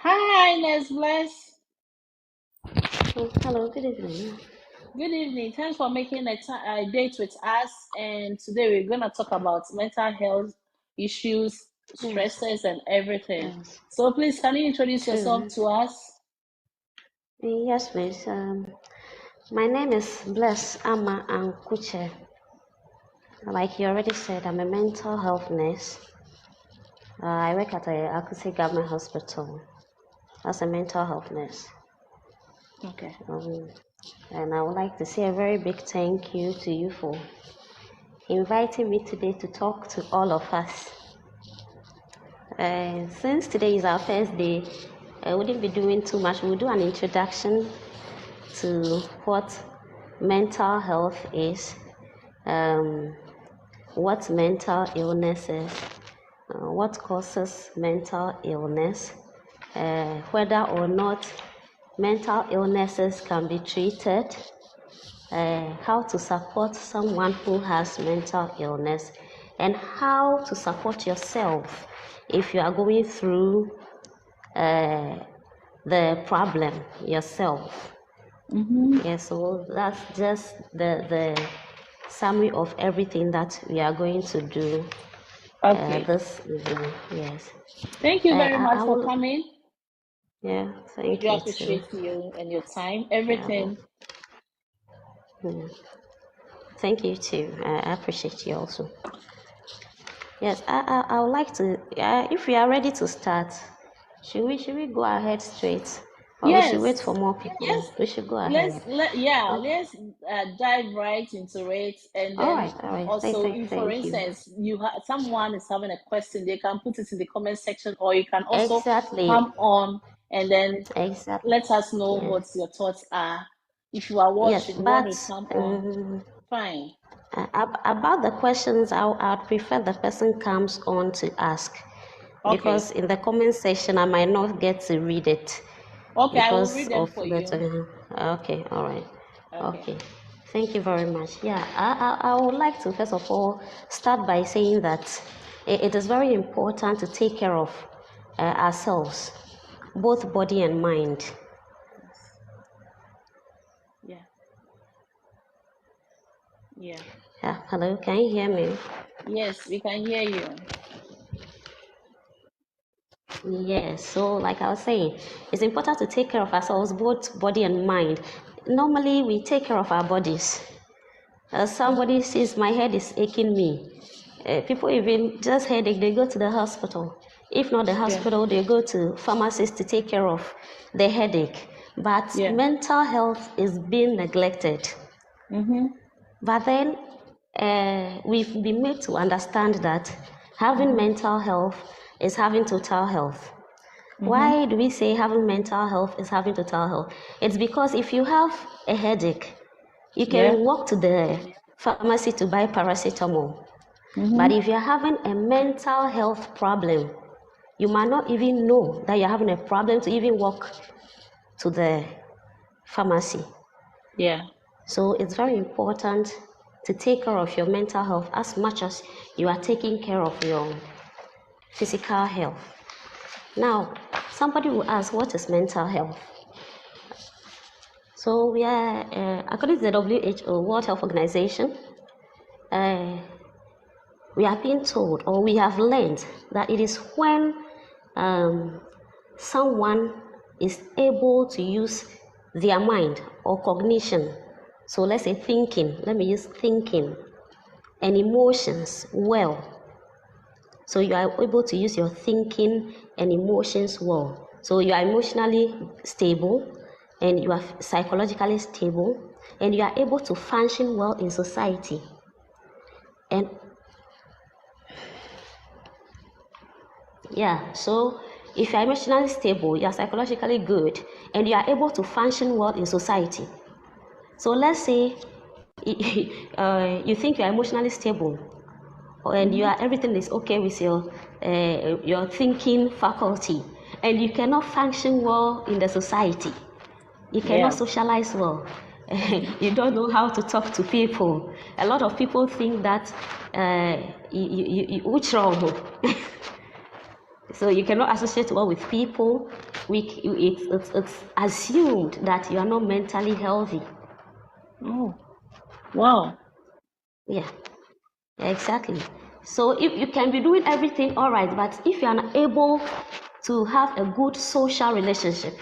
Hi, Ness Bless. Oh, hello, good evening. Good evening. Thanks for making a date with us. And today we're going to talk about mental health issues, Yes, stresses, and everything. yes, So please, can you introduce yourself true. to us? Yes, please. My name is Bless Ama Ankuche. Like you already said, I'm a mental health nurse. I work at a Akusi Government Hospital as a mental health nurse. Okay. Um, and I would like to say a very big thank you to you for inviting me today to talk to all of us. Since today is our first day, I wouldn't be doing too much. We'll do an introduction to what mental health is, um, what mental illness is, what causes mental illness, whether or not mental illnesses can be treated, how to support someone who has mental illness, and how to support yourself if you are going through the problem yourself. Yeah, so that's just the summary of everything that we are going to do Okay. this evening. Yes. Thank you very I much for will, coming. yeah, We thank do you too. appreciate you and your time, Yeah, everything. yeah. Thank you too. I appreciate you also. Yes, I would like to, if we are ready to start, should we go ahead straight? Or we should wait Yes. for more people? Yes. We should go ahead. Okay. Let's dive right into it, and then All right. also, if for Thank you. instance someone is having a question, they can put it in the comment section, or you can also Exactly. come on and then Exactly. let us know Yes. what your thoughts are. If you are Yes, watching, you want but to come on, um, fine. about the questions, I'd prefer the person comes on to ask Okay. because in the comment section I might not get to read it Okay, I will because read them of for that. you. Okay, all right. Okay. Okay, thank you very much. Yeah, I would like to first of all start by saying that it is very important to take care of ourselves, both body and mind. Yes. Yeah. Yeah. Yeah, hello, can you hear me? Yes, we can hear you. Yes, so like I was saying, it's important to take care of ourselves, both body and mind. Normally, we take care of our bodies. Somebody says, my head is aching me. People even just headache, they go to the hospital. If not the Yeah. hospital, they go to pharmacists to take care of the headache. But Yeah. mental health is being neglected. Mm-hmm. But then we've been made to understand that having mental health is having total health. Mm-hmm. Why do we say having mental health is having total health? It's because if you have a headache, you Yeah. can walk to the pharmacy to buy paracetamol. But Mm-hmm. if you're having a mental health problem, you might not even know that you're having a problem to even walk to the pharmacy. Yeah. So it's very important to take care of your mental health as much as you are taking care of your physical health. Now, somebody will ask, what is mental health? So we are, according to the WHO, World Health Organization, uh, we are being told or we have learned that it is when um, someone is able to use their mind or cognition. So let's say thinking, let me use thinking and emotions well. So you are able to use your thinking and emotions well. So you are emotionally stable and you are psychologically stable and you are able to function well in society. And yeah, so if you are emotionally stable, you are psychologically good, and you are able to function well in society. So let's say you think you are emotionally stable, and you Mm-hmm. are everything is okay with your thinking faculty, and you cannot function well in the society. You cannot Yeah. socialize well. You don't know how to talk to people. A lot of people think that which wrong. So you cannot associate well with people. It's assumed that you are not mentally healthy. Oh, wow. Yeah, exactly. So if you can be doing everything all right, but if you are not able to have a good social relationship,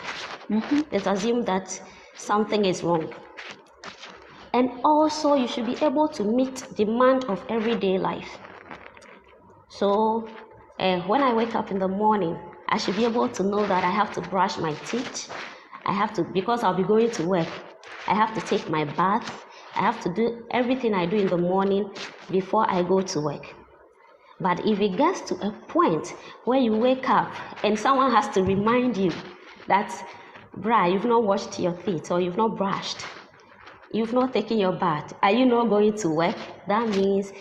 let's assume that something is wrong. And also, you should be able to meet demand of everyday life. So when I wake up in the morning, I should be able to know that I have to brush my teeth. I have to, because I'll be going to work, I have to take my bath. I have to do everything I do in the morning before I go to work. But if it gets to a point where you wake up and someone has to remind you that, bruh, you've not washed your teeth or you've not brushed, you've not taken your bath, are you not going to work? That means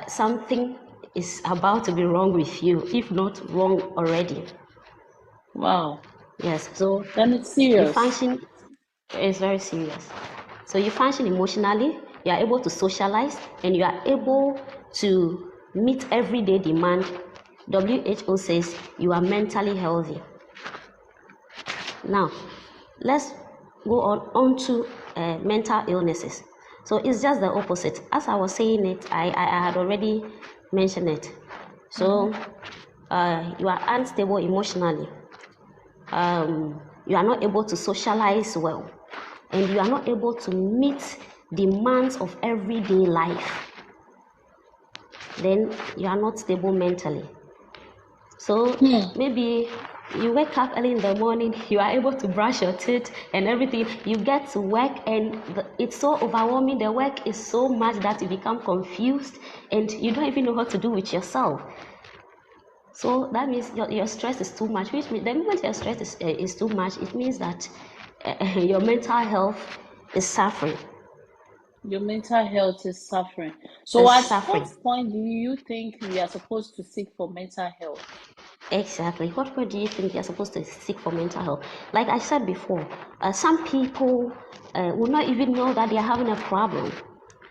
something is about to be wrong with you, if not wrong already. Wow. Yes, so Then it's you serious. function, it's very serious. So you function emotionally, you are able to socialize, and you are able to meet everyday demand. WHO says you are mentally healthy. Now, let's go on to mental illnesses. So it's just the opposite. As I was saying it, I had already mentioned it. So you are unstable emotionally. You are not able to socialize well, and you are not able to meet demands of everyday life. Then you are not stable mentally. So maybe you wake up early in the morning, you are able to brush your teeth and everything. You get to work and it's so overwhelming. The work is so much that you become confused and you don't even know what to do with yourself. So that means your stress is too much, which means the moment your stress is too much, it means that your mental health is suffering. Your mental health is suffering. So, Is at what suffering. point do you think we are supposed to seek for mental health? Exactly. What way do you think you're supposed to seek for mental health? Like I said before, some people will not even know that they are having a problem.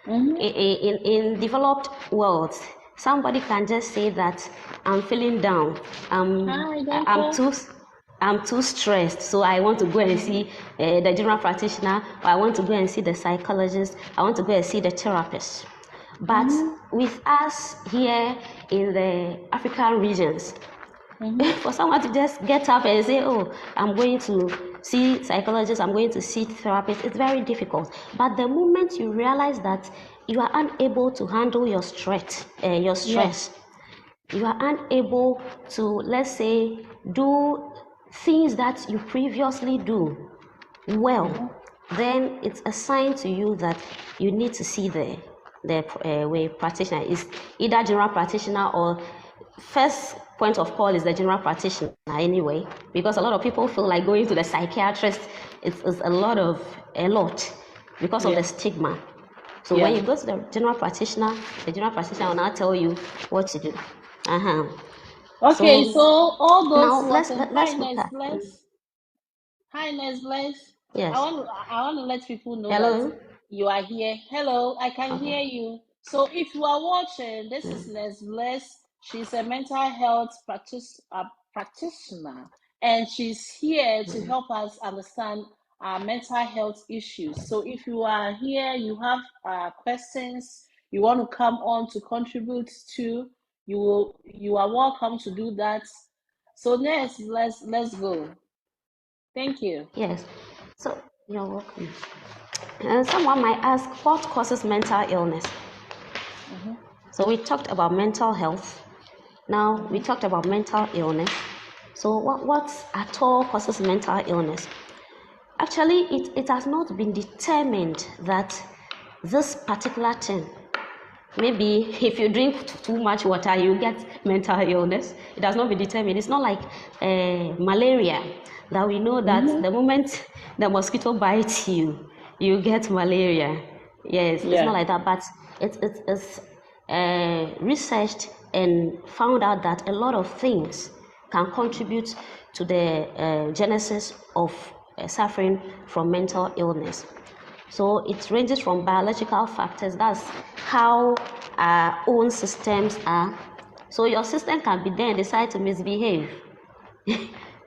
In developed worlds, somebody can just say that I'm feeling down. Hi, I'm doctor. too stressed, so I want to go and see the general practitioner, or I want to go and see the psychologist. I want to go and see the therapist. But with us here in the African regions, for someone to just get up and say, oh, I'm going to see psychologists, I'm going to see therapists, it's very difficult. But the moment you realize that you are unable to handle your stress, you are unable to, let's say, do things that you previously do well, then it's a sign to you that you need to see the way practitioner is either general practitioner or first point of call is the general practitioner anyway, because a lot of people feel like going to the psychiatrist is a lot because of the stigma. So when you go to the general practitioner will now tell you what to do. Okay, so all those Now what let's look at Highness bless. yes. I want to let people know that Hello. you are here. Hello, I can Okay. hear you. So if you are watching, this is Nes Bless. She's a mental health practitioner, and she's here to help us understand our mental health issues. So if you are here, you have questions, you want to come on to contribute to, you are welcome to do that. So Nes, let's go. Thank you. Yes. So you're welcome. Someone might ask, what causes mental illness? So we talked about mental health. Now we talked about mental illness. So what at all causes mental illness? Actually, it has not been determined that this particular thing, maybe if you drink too much water, you get mental illness. It has not been determined. It's not like malaria, that we know that the moment the mosquito bites you, you get malaria. Yes, it's not like that, but it's researched and found out that a lot of things can contribute to the genesis of suffering from mental illness. So it ranges from biological factors, that's how our own systems are So your system can be there and decide to misbehave.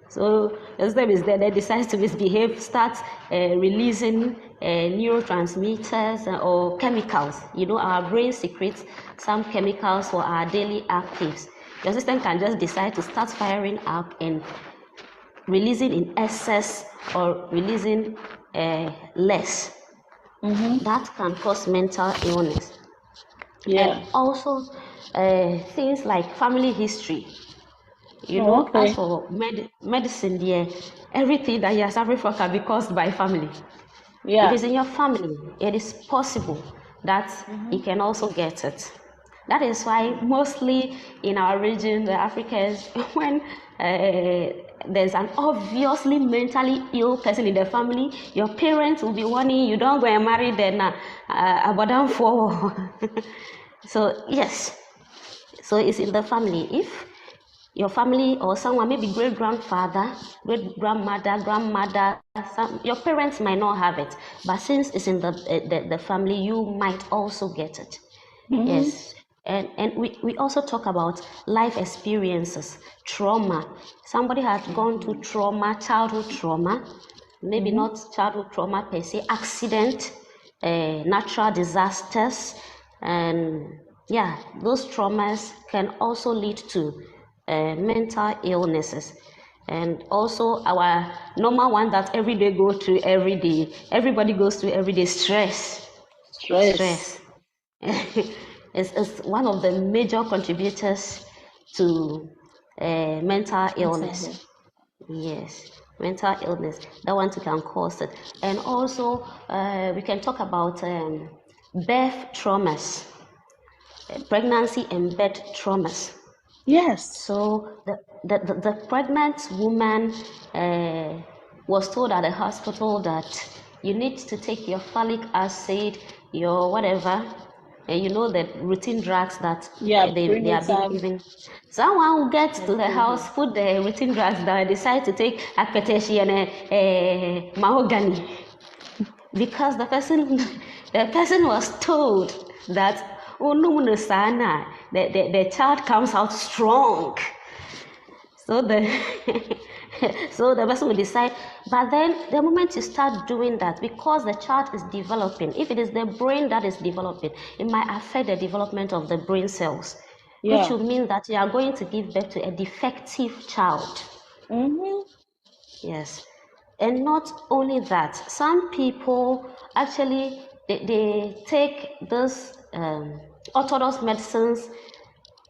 So your system is there, they decide to misbehave, start releasing neurotransmitters or chemicals. You know, our brain secretes some chemicals for our daily actives. Your system can just decide to start firing up and releasing in excess or releasing less. That can cause mental illness. Yeah. And also things like family history. You Oh, know, okay. as for medicine, yeah, everything that you are suffering from can be caused by family. If Yeah. it's in your family, it is possible that you can also get it. That is why mostly in our region, the Africans, when there's an obviously mentally ill person in the family, your parents will be warning you, don't go and marry them, abadan for. So yes, so it's in the family. If your family or someone, maybe great grandfather, great grandmother, grandmother, your parents might not have it, but since it's in the family, you might also get it. Yes. And we also talk about life experiences, trauma. Somebody has gone through trauma, childhood trauma, maybe not childhood trauma per se, accident, natural disasters, and yeah, those traumas can also lead to mental illnesses. And also our normal one that everybody goes through every day, everybody goes through every day, stress. Stress. Is one of the major contributors to mental illness. Yes, mental illness. That one too can cause it. And also, we can talk about birth traumas, pregnancy and birth traumas. Yes. So the pregnant woman was told at the hospital that you need to take your folic acid, your whatever, you know, the routine drugs that Yeah, they are being prenatal. given. Someone will get to the house, put the routine drugs down, decide to take akpeteshi and mahogany because the person was told that oh no, the child comes out strong. So the so the person will decide. But then the moment you start doing that, because the child is developing, if it is the brain that is developing, it might affect the development of the brain cells, which will mean that you are going to give birth to a defective child. Yes. And not only that, some people actually they take those orthodox medicines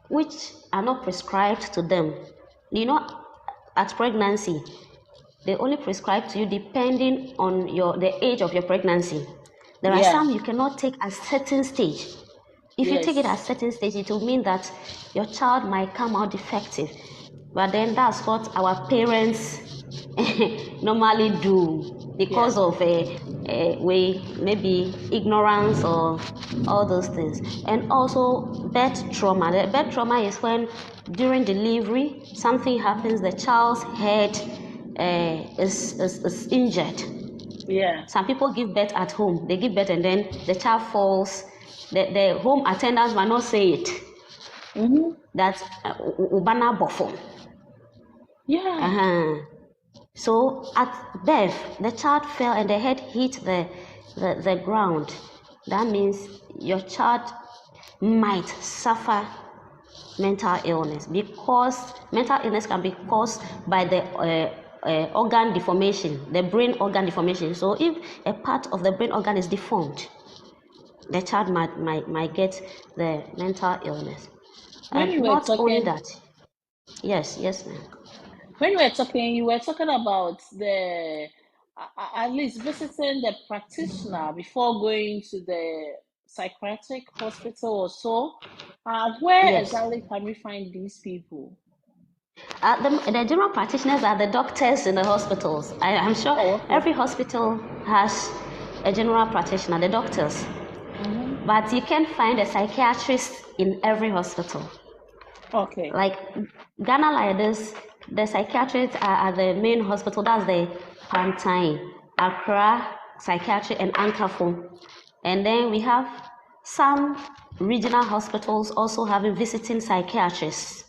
which are not prescribed to them. You know, at pregnancy, they only prescribe to you depending on the age of your pregnancy. There are some you cannot take at certain stage. If you take it at certain stage, it will mean that your child might come out defective. But then that's what our parents normally do because of maybe ignorance or all those things. And also birth trauma. The birth trauma is when during delivery something happens, the child's head is injured. Some people give birth at home. They give birth and then the child falls. The home attendants might not say it. That's ubana bofo. So at birth, the child fell and the head hit the ground. That means your child might suffer mental illness, because mental illness can be caused by the organ deformation, the brain organ deformation. So if a part of the brain organ is deformed, the child might get the mental illness. And not only that, yes, ma'am. When you were talking about at least visiting the practitioner before going to the psychiatric hospital or so. Where Yes. exactly can we find these people? The general practitioners are the doctors in the hospitals. I'm sure every hospital has a general practitioner, the doctors. But you can find a psychiatrist in every hospital. Like Ghana, like this, the psychiatrists are at the main hospital. That's the Pantai, Accra Psychiatry, and Ankafo. And then we have some regional hospitals also have visiting psychiatrists,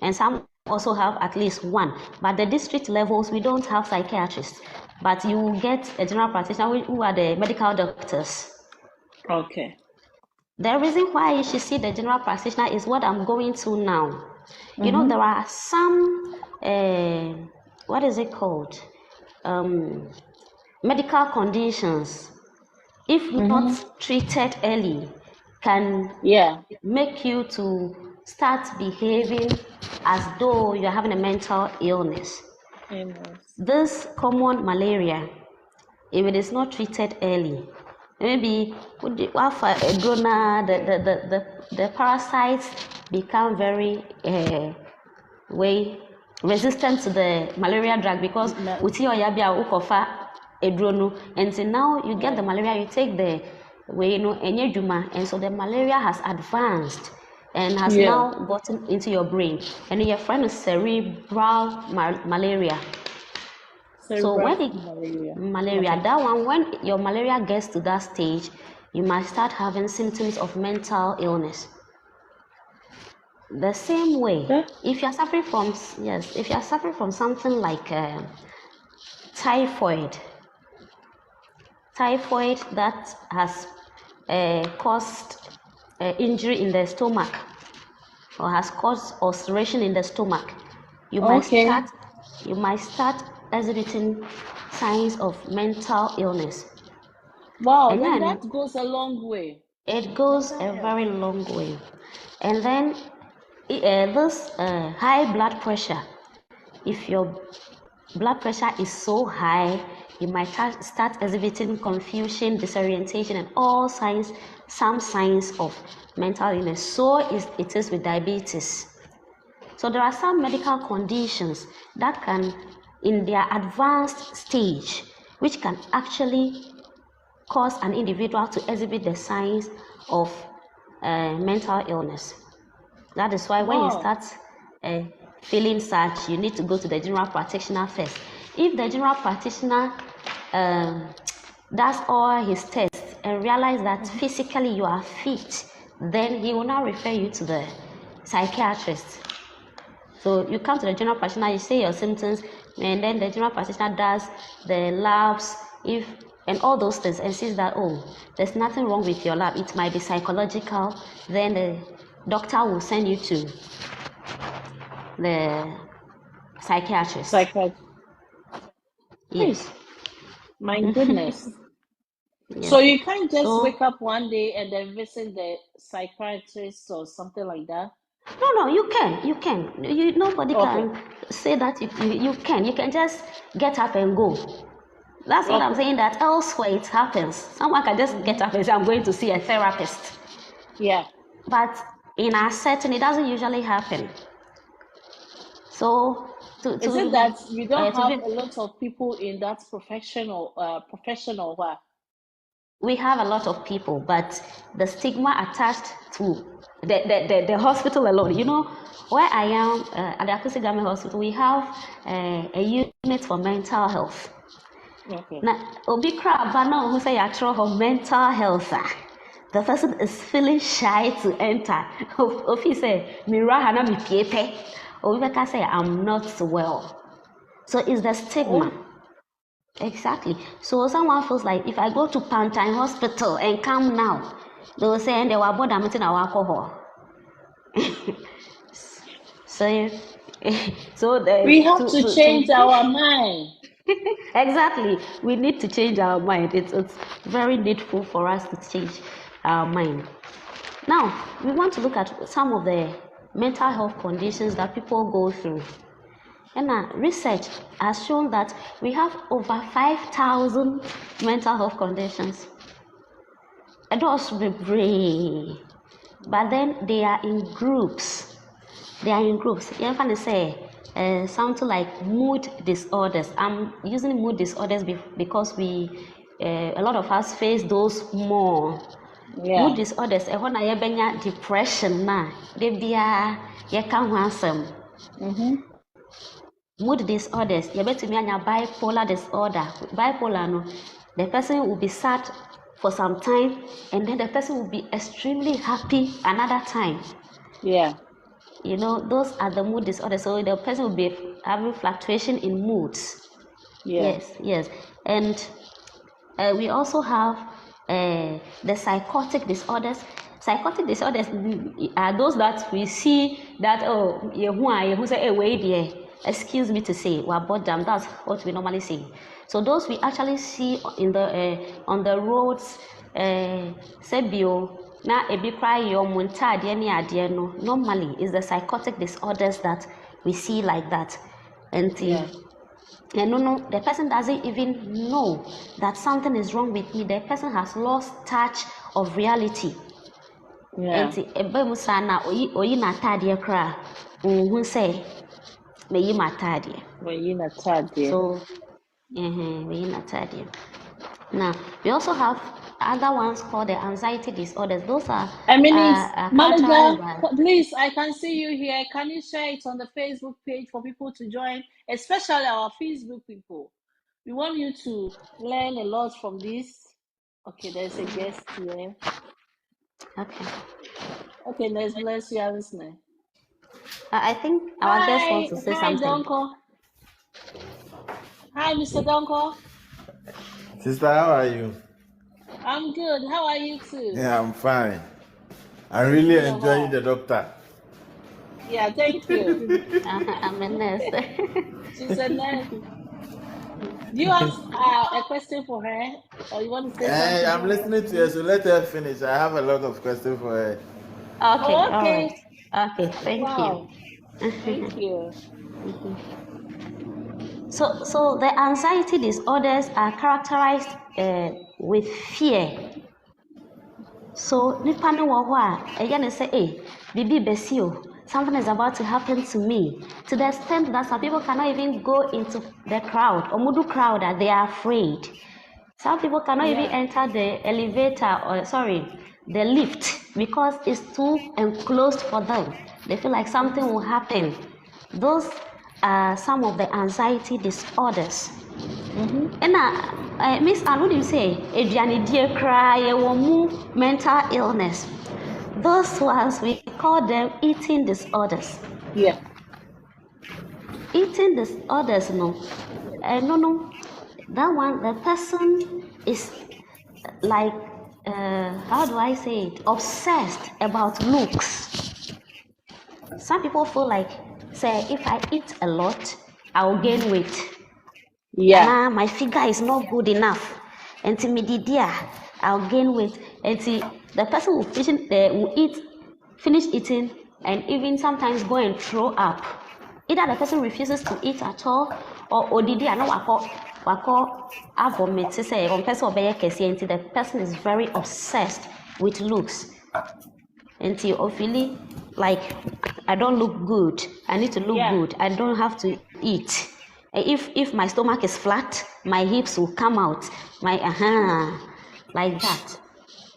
and some also have at least one. But the district levels, we don't have psychiatrists, but you get a general practitioner who are the medical doctors. Okay. The reason why you should see the general practitioner is what I'm going to now. You know, there are some, what is it called? Medical conditions, if not treated early, can make you to start behaving as though you're having a mental illness. This common malaria, if it is not treated early, maybe the parasites become very resistant to the malaria drug, because and so now you get the malaria, you take the and so the malaria has advanced and has now gotten into your brain, and your friend is cerebral malaria. So when malaria, that one, when your malaria gets to that stage, you might start having symptoms of mental illness. The same way, if you're suffering from something like typhoid that has caused injury in the stomach or has caused ulceration in the stomach, you might start exhibiting signs of mental illness. Wow, and then that goes a long way. It goes a very long way. And then this high blood pressure, if your blood pressure is so high, you might start exhibiting confusion, disorientation, and some signs of mental illness. So it is with diabetes. So there are some medical conditions that can, in their advanced stage, which can actually cause an individual to exhibit the signs of mental illness. That is why when you start feeling such, you need to go to the general practitioner first. If the general practitioner does all his tests and realize that physically you are fit, then he will now refer you to the psychiatrist. So you come to the general practitioner, you say your symptoms, and then the general practitioner does the labs and all those things, and sees that, oh, there's nothing wrong with your lab, it might be psychological. Then the doctor will send you to the psychiatrist. Yes. My goodness. Yeah. So you can't just wake up one day and then visit the psychiatrist or something like that? No, you can. Nobody can say that you can. You can just get up and go. That's what I'm saying, that elsewhere it happens. Someone can just get up and say, I'm going to see a therapist. Yeah. But in our setting, it doesn't usually happen. So, is it that you don't have a lot of people in that professional what? We have a lot of people, but the stigma attached to the hospital alone. You know, where I am at the Akusi Government Hospital, we have a unit for mental health. Now, Obi Krabana who say for mental health, the person is feeling shy to enter. If he say, "Mira hana mi piepe," or we can say, "I'm not well." So it's the stigma. Exactly. So someone feels like, if I go to Pantine Hospital and come now, they will say, and they were bored of meeting our alcohol. So we have to change our mind. Exactly. We need to change our mind. It's very needful for us to change our mind. Now, we want to look at some of the mental health conditions that people go through. And research has shown that we have over 5,000 mental health conditions. And those be brave. But then they are in groups. You can say something like mood disorders. I'm using mood disorders because a lot of us face those more. Mood disorders, when I have depression, you can't answer. Mood disorders, you bet me bipolar disorder. Bipolar, no, the person will be sad for some time, and then the person will be extremely happy another time. Yeah. You know, those are the mood disorders. So the person will be having fluctuation in moods. Yeah. Yes. And we also have the psychotic disorders. Psychotic disorders are those that we see that, oh, excuse me to say, we're boredom. That's what we normally say. So those we actually see in the on the roads, sebio na ebi cry your muntade ni adie no. Normally is the psychotic disorders that we see like that. And no, the person doesn't even know that something is wrong with me. The person has lost touch of reality. Yeah. And ebe musa na oyi na tadie kra, who say me yi matadie. Oyi na tadie. So, me yi na tadie. Now we also have other ones called the anxiety disorders. Those are manager, by... please, I can see you here. Can you share it on the Facebook page for people to join, especially our Facebook people? We want you to learn a lot from this. Okay, there's a guest here. Okay, let's bless you, listening. I think our guest wants to say something. Hi, Donko. Hi, Mr. Donko. Sister, how are you? I'm good. How are you too? Yeah, I'm fine. I'm really enjoying the doctor. Yeah, thank you. I'm a nurse. She's a nurse. Do you have a question for her, or you want to say something? I'm listening to her, so let her finish. I have a lot of questions for her. Okay. Oh, okay. All right. Okay. Thank you. Thank you. So the anxiety disorders are characterized with fear. So nipa ne wo ho a eye ne say bibi besi o, something is about to happen to me, to the extent that some people cannot even go into the crowd or mudu crowd that they are afraid. Some people cannot even enter the elevator or the lift because it's too enclosed for them. They feel like something will happen. Those are some of the anxiety disorders. And Miss Ann, what do you say? Mental illness. Those ones, we call them eating disorders. Yeah. Eating disorders, no. That one, the person is like, how do I say it? Obsessed about looks. Some people feel like, say, if I eat a lot, I will gain weight. Yeah. My figure is not good enough. And I'll gain weight. And the person will finish eating, and even sometimes go and throw up. Either the person refuses to eat at all, or odidi ano wako vomit. Say the person is very obsessed with looks. And feeling like, I don't look good. I need to look good. I don't have to eat. If my stomach is flat, my hips will come out. Like that.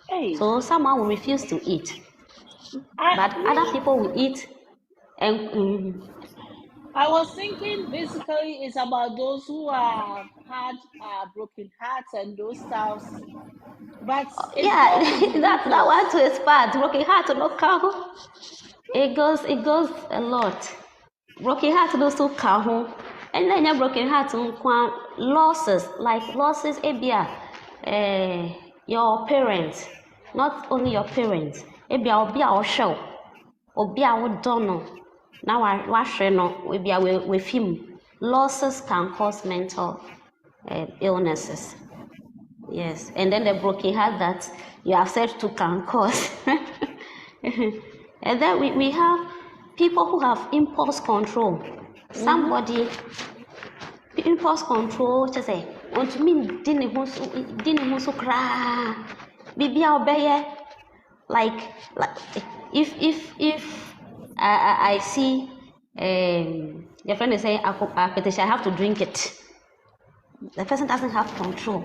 Hey. So someone will refuse to eat, but other people will eat. And I was thinking basically it's about those who have had broken hearts and those stuffs. But that one too is bad. Broken heart no count. It goes a lot. Broken heart no so count. And then your broken heart losses ebia your parents, not only your parents, ebia obi a show, obi a wodono, now wahwe no ebia we film. Losses can cause mental illnesses. Yes, and then the broken heart that you have said to can cause. And then we have people who have impulse control. Somebody impulse control, just say, want to mean didn't cry. Bibi obey. Like if I see your friend is saying I have to drink it. The person doesn't have control.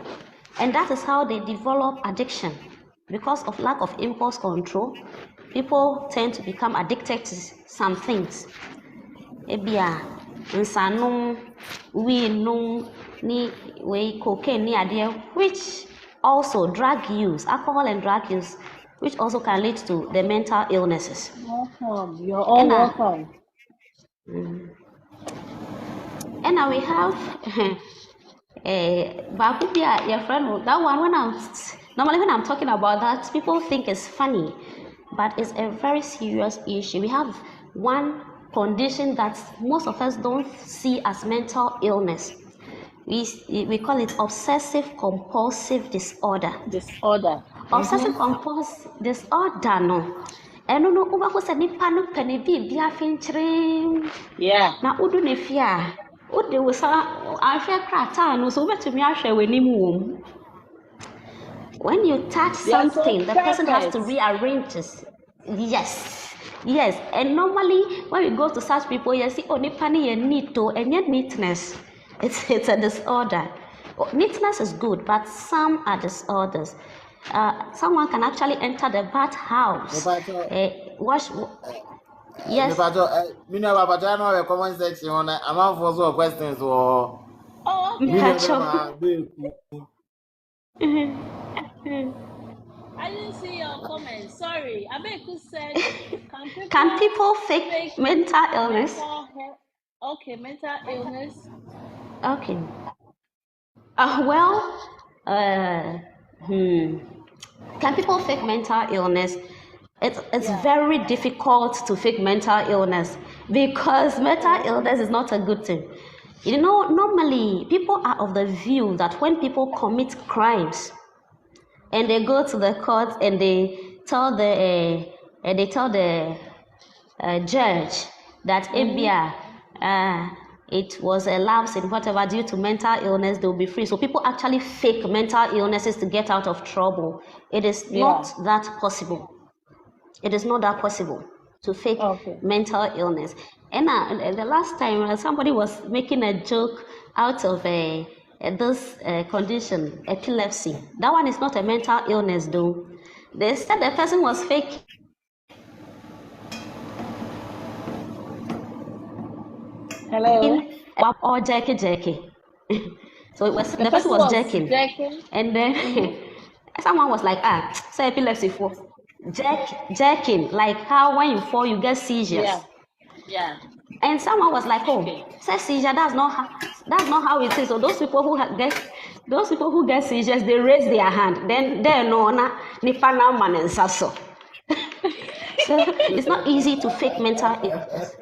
And that is how they develop addiction. Because of lack of impulse control, people tend to become addicted to some things. Ebia, nsano, we know, ni we cocaine ni idea, which also drug use, alcohol and drug use, which also can lead to the mental illnesses. Welcome. You're all welcome. And now we have your friend. That one, normally when I'm talking about that, people think it's funny, but it's a very serious issue. We have one condition that most of us don't see as mental illness. We call it obsessive compulsive disorder. Obsessive compulsive disorder, no. And no, over who said nipa no penny be finchering. Yeah. Now, udu nefia. Ude was I share crata, no, so better me I share when you when you touch something, the person has to rearrange it. Yes. And normally when we go to such people, you see, oh, nipani and neato and yet neatness. It's a disorder. Neatness is good, but some are disorders. Someone can actually enter the bathhouse. Wash. Yes. Me know about I know a comment section on I'm out for some questions or I didn't see your comment. Sorry. Abeku said, can people fake mental illness? Okay, mental illness. Okay. Can people fake mental illness? It's very difficult to fake mental illness because mental illness is not a good thing. You know, normally people are of the view that when people commit crimes and they go to the court and they tell the judge that it was a lapse in whatever due to mental illness, they'll be free. So people actually fake mental illnesses to get out of trouble. It is not that possible. It is not that possible to fake mental illness. And the last time somebody was making a joke out of this condition, epilepsy. That one is not a mental illness though. They said the person was fake. Hello. Or jerky. So it was the person was jerking. And then someone was like, say epilepsy for jerking, like how when you fall you get seizures. Yeah. And someone was like, oh, say seizure, that's not how it is. So those people who get seizures, they raise their hand. Then they know na nipa na man and saso. So it's not easy to fake mental illness.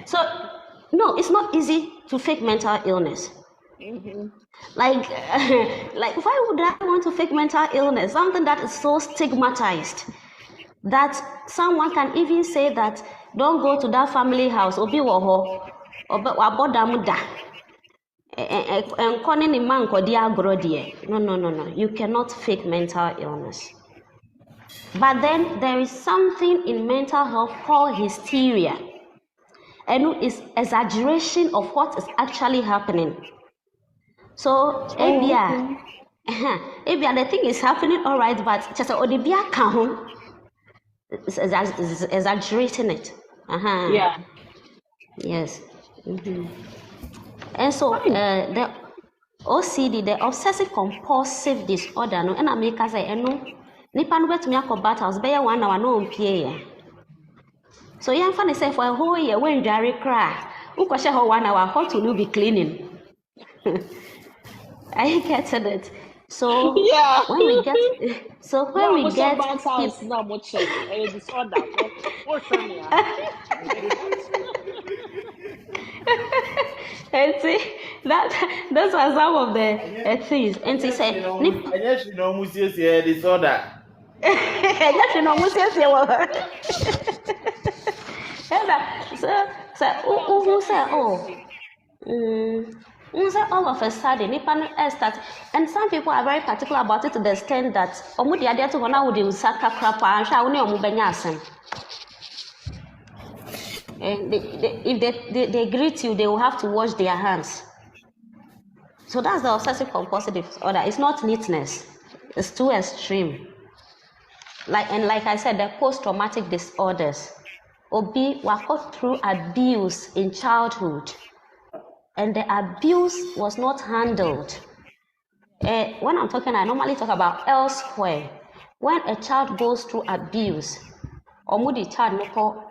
So no, it's not easy to fake mental illness. Like why would I want to fake mental illness? Something that is so stigmatized that someone can even say that don't go to that family house obi woho obodamuda and calling the man no, you cannot fake mental illness. But then there is something in mental health called hysteria, and it's exaggeration of what is actually happening. So the thing is happening all right, but just is exaggerating it. Yes. And so the OCD, the obsessive compulsive disorder, no, and I make us say, no, nipa no betumi akọ house be 1 hour no mpie. So you can say for a whole year when you cry, ukoshe ho 1 hour, how will you be cleaning? I get it. So when we get house now much disorder. And see those are some of the things. And she said, yes, you know, Musia's disorder. Yes, you know, Musia's who said, all of a sudden, and some people are very particular about it to the extent that and if they greet you, they will have to wash their hands. So that's the obsessive compulsive disorder. It's not neatness. It's too extreme. Like I said, the post-traumatic disorders obi wako through abuse in childhood, and the abuse was not handled. When I'm talking, I normally talk about elsewhere. When a child goes through abuse, or the child local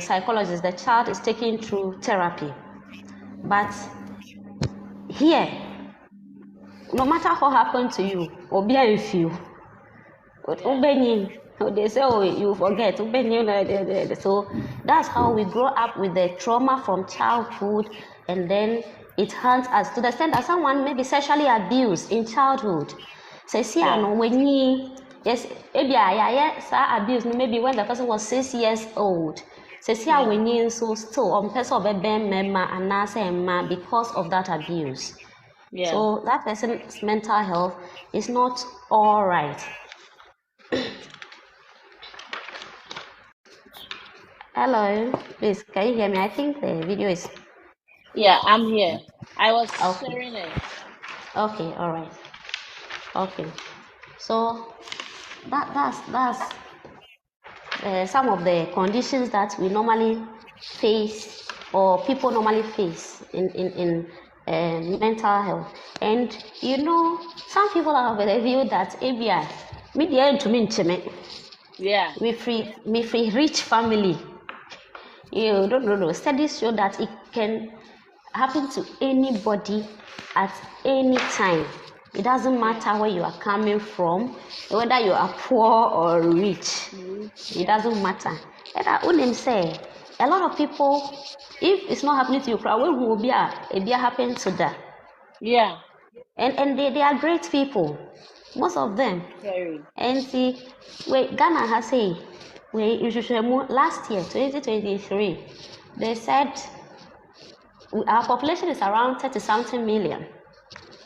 psychologist, the child is taken through therapy. But here, no matter what happened to you, obi and you, they say, oh, you forget. So that's how we grow up with the trauma from childhood, and then it haunts us to the extent that someone may be sexually abused in childhood. Say, see, I know when yes, maybe I abuse maybe when the person was 6 years old. Say, see, I when so still on person of a member and now say because of that abuse. Yeah. So that person's mental health is not all right. Hello, please, can you hear me? I think the video is... Yeah, I'm here. I was sharing it. Okay, all right. Okay, so that's some of the conditions that we normally face, or people normally face in mental health. And you know, some people have the view that ABI media to me, yeah, we free rich family. You don't know. Studies show that it can happen to anybody at any time. It doesn't matter where you are coming from, whether you are poor or rich. It doesn't matter. And I wouldn't say a lot of people, if it's not happening to you, probably will be happen to that. Yeah. And they are great people, most of them. Very. And see, wait, Ghana has say, last year, 2023, they said our population is around 30-something million.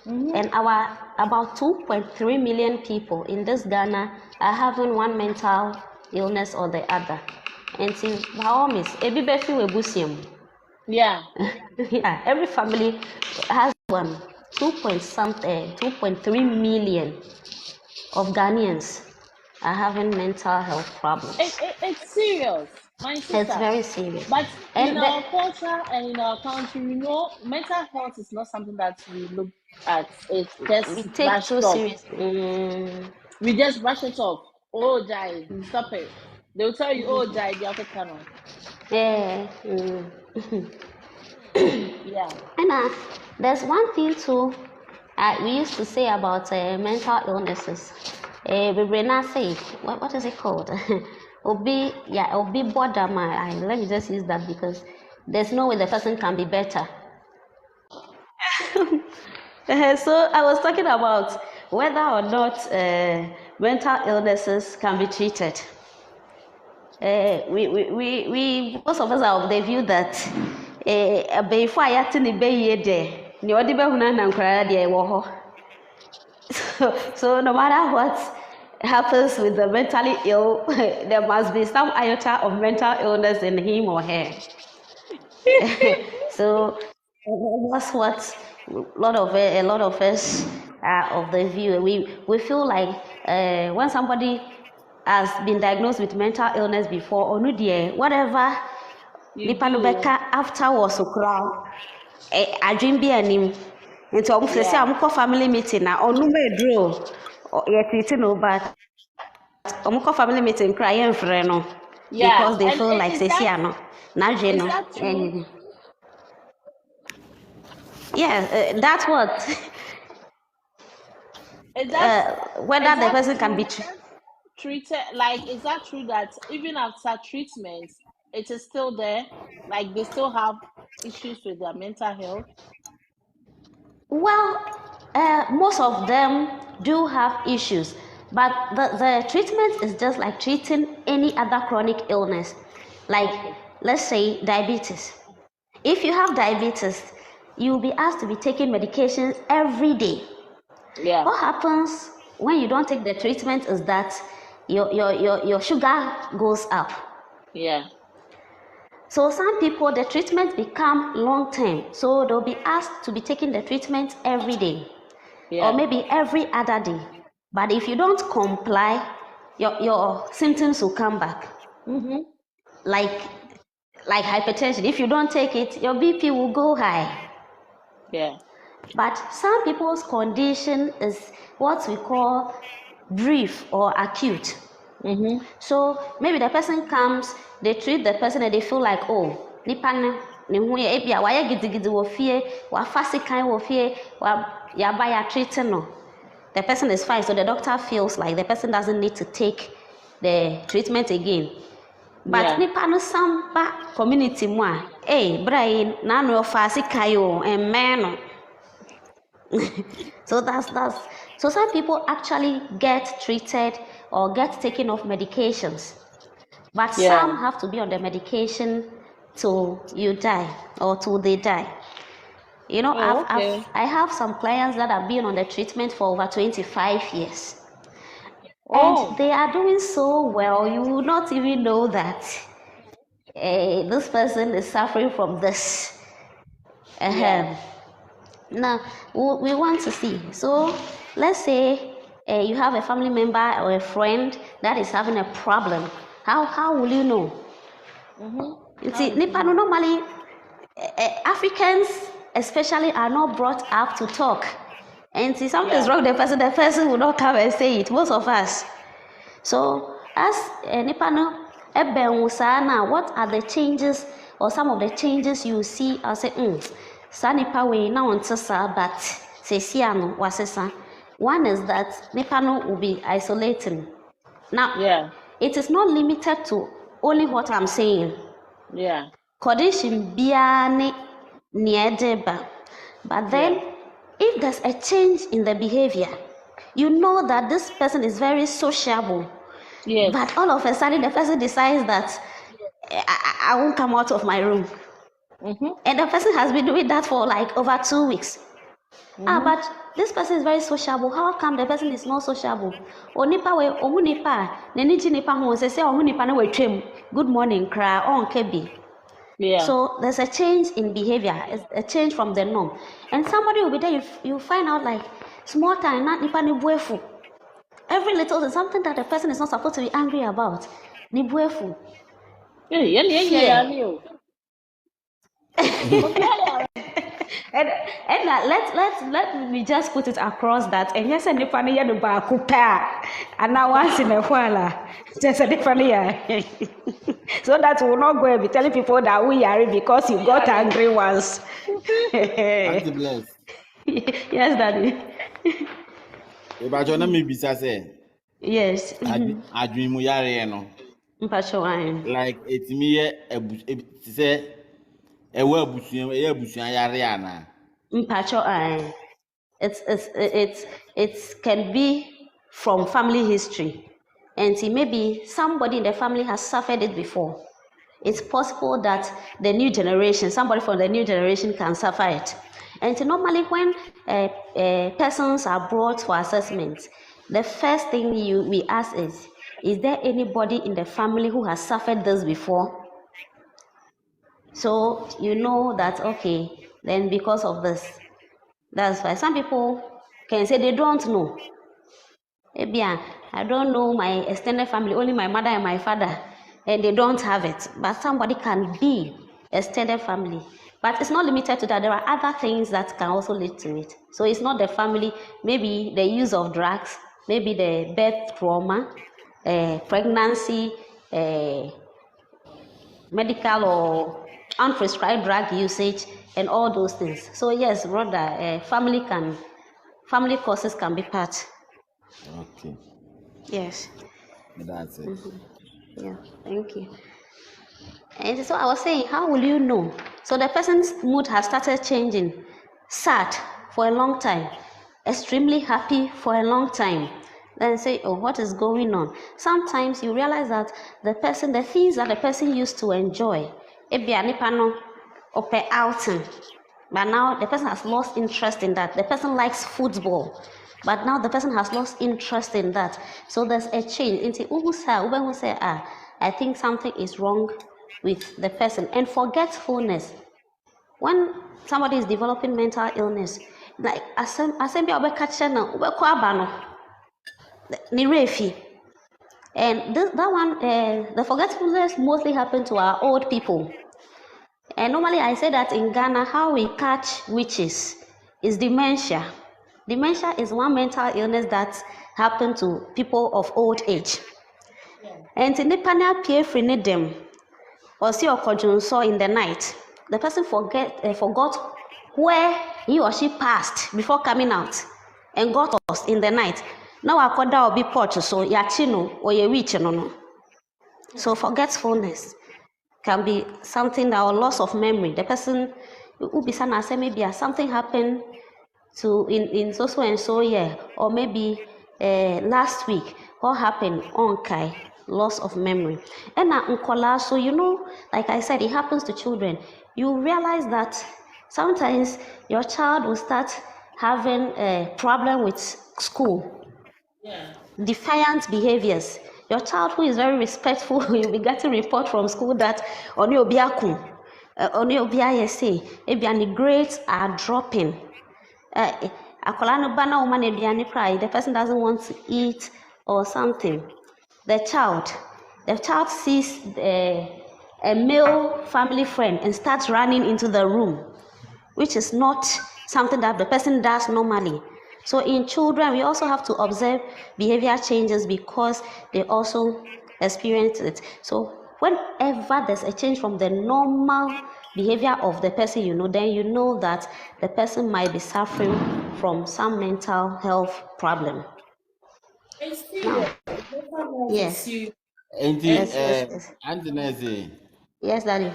And our about 2.3 million people in this Ghana are having one mental illness or the other. And see, yeah. Yeah, every family has one. 2.3 million of Ghanaians are having mental health problems. It's serious, my sister. It's very serious. But in our culture and in our country, you know, mental health is not something that we look at. It's just we take too seriously. We just brush it off. Oh, Jai, stop it. They'll tell you, oh, Jai, the other canon. Yeah. Yeah. And there's one thing too we used to say about mental illnesses. We not say what is it called? Obi boredom. Let me just use that because there's no way the person can be better. So I was talking about whether or not mental illnesses can be treated. We most of us are of the view that before I had to be there, so no matter what happens with the mentally ill, there must be some iota of mental illness in him or her. So that's what a lot of us are of the view. We feel like when somebody has been diagnosed with mental illness before, or whatever afterwards, I dream be anim. Into family meeting now, or no draw, or yet but family meeting crying for because they feel like say no. Yeah, that's what. Whether the person can be treated, like, is that true that even after treatment, it is still there? Like, they still have issues with their mental health? Well, most of them do have issues, but the treatment is just like treating any other chronic illness. Like, let's say diabetes. If you have diabetes, you'll be asked to be taking medications every day. Yeah. What happens when you don't take the treatment is that your sugar goes up. Yeah. So some people, the treatment become long term. So they'll be asked to be taking the treatment every day, or maybe every other day. But if you don't comply, your symptoms will come back. Like like hypertension. If you don't take it, your BP will go high. Yeah. But some people's condition is what we call brief or acute. So maybe the person comes, they treat the person and they feel like, oh, nipa ne hu ye ebia wa ye gidigidi wo fie, wa fasikan wo fie, wa ya ba ya treat no. The person is fine, so the doctor feels like the person doesn't need to take the treatment again. But nipa no samba community mu a, brai na no fasikan o emeno. So so some people actually get treated or get taken off medications, but some have to be on the medication till you die or till they die. You know, I have some clients that have been on the treatment for over 25 years. And they are doing so well, you will not even know that this person is suffering from this. Now, we want to see. So, let's say you have a family member or a friend that is having a problem. How will you know? You see, normally, Africans especially are not brought up to talk. And see, something is wrong with the person will not come and say it, most of us. So, as Nipano, what are the changes or some of the changes you see? I'll say, Sanipa way now on Sasa, but Sesiano Wasesa. One is that Nipano will be isolating. Now, it is not limited to only what I'm saying. Condition biane niedeba. But then, if there's a change in the behavior, you know that this person is very sociable. But all of a sudden, the person decides that I won't come out of my room. And the person has been doing that for like over 2 weeks. But this person is very sociable. How come the person is not sociable? Good morning, cry on KB. So there's a change in behavior, a change from the norm. And somebody will be there, you find out like small time, not nipa nibuefu. Every little thing, something that the person is not supposed to be angry about. Nibuefu. And let me just put it across that. And yes, and the funny no ba and now once in a while, just a different so that we will not go and be telling people that we are because you got angry once. Bless. Yes, Daddy. But you know me say. Yes. I dream we are no. Like it's me say it can be from family history, and maybe somebody in the family has suffered it before. It's possible that the new generation, somebody from the new generation can suffer it. And normally when persons are brought for assessment, the first thing we ask is there anybody in the family who has suffered this before? So you know that, okay, then because of this, that's why some people can say they don't know. Maybe I don't know my extended family, only my mother and my father, and they don't have it. But somebody can be extended family. But it's not limited to that. There are other things that can also lead to it. So it's not the family, maybe the use of drugs, maybe the birth trauma, pregnancy, medical or unprescribed drug usage, and all those things. So yes, brother, family causes can be part. Okay. Yes. That's it. Yeah, thank you. And so I was saying, how will you know? So the person's mood has started changing. Sad for a long time, extremely happy for a long time. Then say, oh, what is going on? Sometimes you realize that the things that the person used to enjoy, outing, but now the person has lost interest in that. The person likes football, but now the person has lost interest in that. So there's a change. I think something is wrong with the person. And forgetfulness. When somebody is developing mental illness, like and that one, the forgetfulness mostly happen to our old people. And normally I say that in Ghana, how we catch witches is dementia. Dementia is one mental illness that happens to people of old age. And in the panel peer free them or see or in the night, the person forgot where he or she passed before coming out and got lost in the night. Now I call that be porch so yachino or ye witch no. So forgetfulness can be something that or loss of memory. The person who be say maybe something happened to in so and so year, or maybe last week, what happened on Kai, loss of memory. And now so like I said, it happens to children. You realize that sometimes your child will start having a problem with school. Defiant behaviors. Your child who is very respectful, you'll be getting report from school that oni obiaku, oni obiayese, the grades are dropping. The person doesn't want to eat or something. The child sees a male family friend and starts running into the room, which is not something that the person does normally. So in children, we also have to observe behavior changes because they also experience it. So whenever there's a change from the normal behavior of the person, then you know that the person might be suffering from some mental health problem. Now, yes. Yes, Daddy.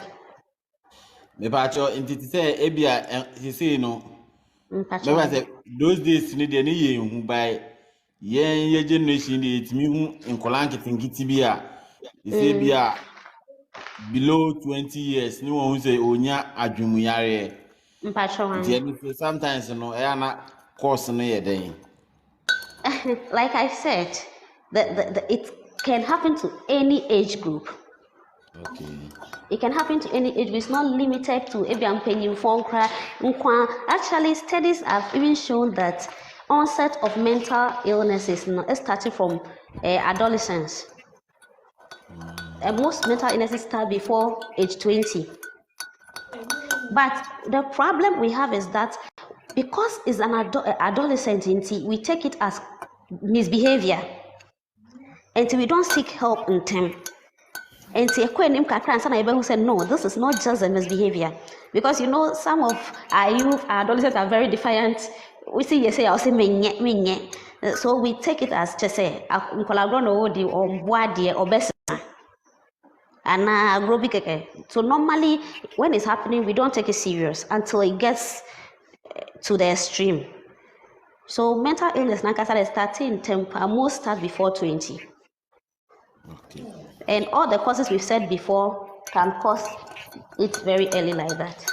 Those days ni de ni hu by ye generation de etimi hu nkola nketenkete bi a say bia below 20 years ni won say onya adwumuyare sometimes no e na course no ye den. Like I said, it can happen to any age group. Okay. It can happen to any age group. It's not limited to Actually, studies have even shown that onset of mental illnesses starting from adolescence. Most mental illnesses start before age 20. But the problem we have is that because it's an adolescent, we take it as misbehavior, and we don't seek help in time. And who said, no, this is not just a misbehavior. Because some of our youth, our adolescents are very defiant. We see you say, I'll say, so we take it as just say, so normally, when it's happening, we don't take it serious until it gets to the extreme. So mental illness, starting temper, most start before 20. Okay. And all the causes we've said before can cause it very early like that.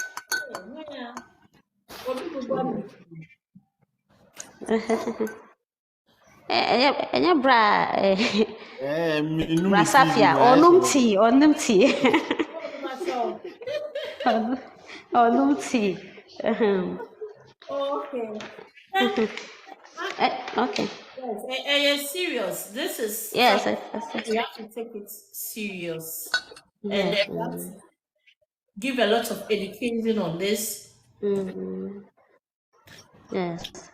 Brasafia, onum tea. Okay. Okay. Yes, serious. This is yes. We have to take it serious, and we have to give a lot of education on this. Yes.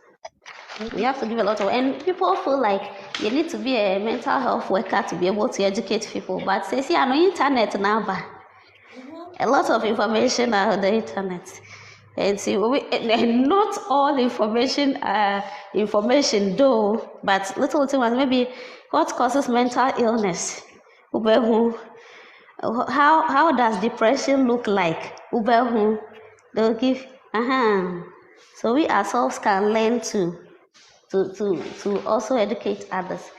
We have to give a lot of, and people feel like you need to be a mental health worker to be able to educate people. But see, on the internet now, a lot of information on the internet. And see, and not all information though, but little things, maybe what causes mental illness. How does depression look like? They'll give. So we ourselves can learn to also educate others.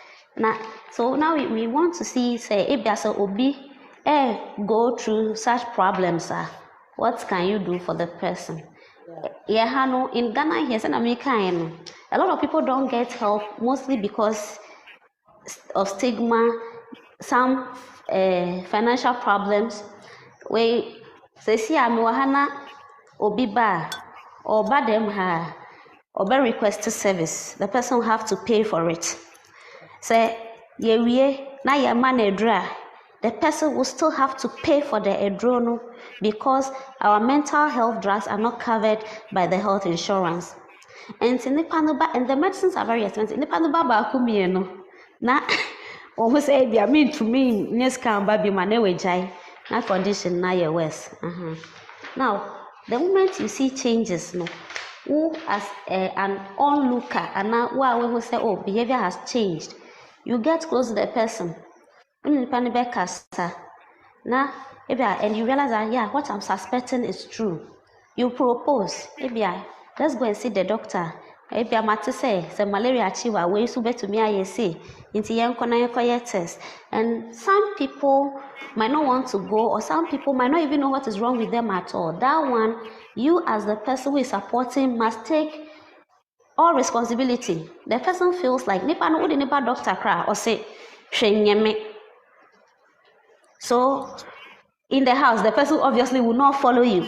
So now we want to see, say, if there's obi go through such problems, what can you do for the person? In Ghana here, a lot of people don't get help, mostly because of stigma, some financial problems. We say, obi ba or badem ha or be request service, the person will have to pay for it. Say, ye na ye man edra, the person will still have to pay for the edrono because our mental health drugs are not covered by the health insurance. And the medicines are very expensive. Nipa no ba ba kumieno na ohu say bia me to me nyes kan ba bi ma na wejai na condition na ye worse. Now, the moment you see changes, no, who as an onlooker and now who say, oh, behavior has changed, you get close to the person. And you realize that, yeah, what I'm suspecting is true. You propose, let's go and see the doctor. Maybe I'm to say, malaria chiwa, we used to me, I say, into young test. And some people might not want to go, or some people might not even know what is wrong with them at all. That one, you as the person who is supporting must take all responsibility. The person feels like nipa no udi nipa doctor cry or say shenyeme. So in the house, the person obviously will not follow you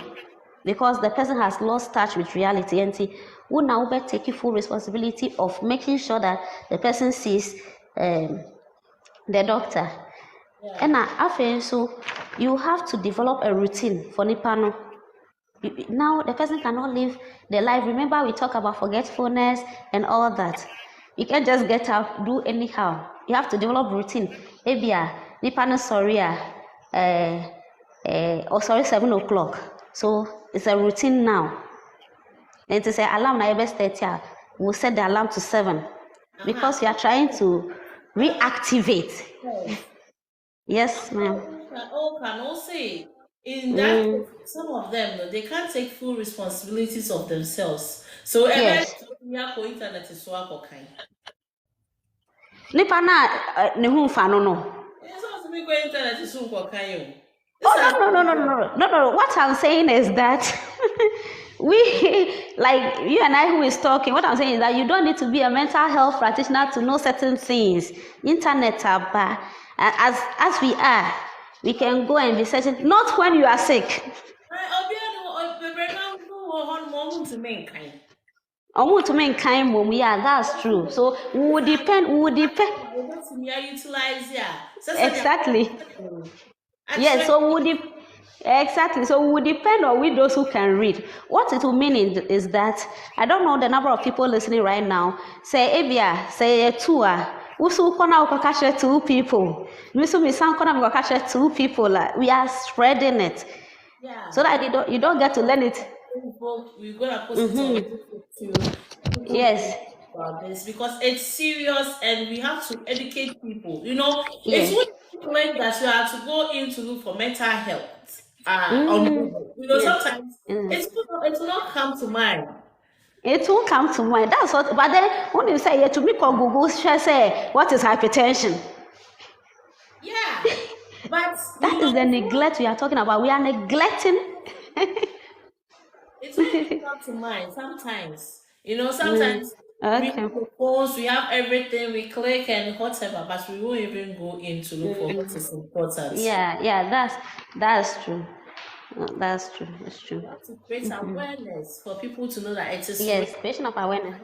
because the person has lost touch with reality. And see, who now better take full responsibility of making sure that the person sees the doctor. And after so you have to develop a routine for nipano. Now the person cannot live their life. Remember, we talk about forgetfulness and all that. You can't just get up, do anyhow. You have to develop routine. Maybe nipano sorry, or sorry 7 o'clock. So it's a routine now. And to say alarm na best 30, we'll set the alarm to 7 because you are trying to reactivate. Yes, ma'am. Can also say in that some of them they can't take full responsibilities of themselves. So yes. internet is so kind. Nipa na ne hu fa no. It's also be going internet is so kind. Oh no. What I'm saying is that we, like you and I who is talking, what I'm saying is that you don't need to be a mental health practitioner to know certain things. Internet aba, as we are, we can go and be searching. Not when you are sick. Yeah, that's true. So we would depend. Exactly. Yes, so exactly. So we would depend on those who can read. What it will mean is that I don't know the number of people listening right now. Say Abia, say Tua. Usu kona ukakashe 2 people. Misu misan kona ukakashe 2 people. We are spreading it. Yeah. So that you don't get to learn it. We're gonna post it on yes. About this because it's serious and we have to educate people. You know, it's when that you have to go in to look for mental health. Sometimes it will not come to mind. It won't come to mind. That's what. But then when you say to me, on Google, say what is hypertension? Yeah, but that is the neglect we are talking about. We are neglecting. It will come to mind sometimes. Sometimes we have the phones, we have everything, we click and whatever, but we won't even go in to look for what is important. Yeah, that's true. That's true. It's true. You have to create awareness for people to know that it is. Yes, creation of awareness.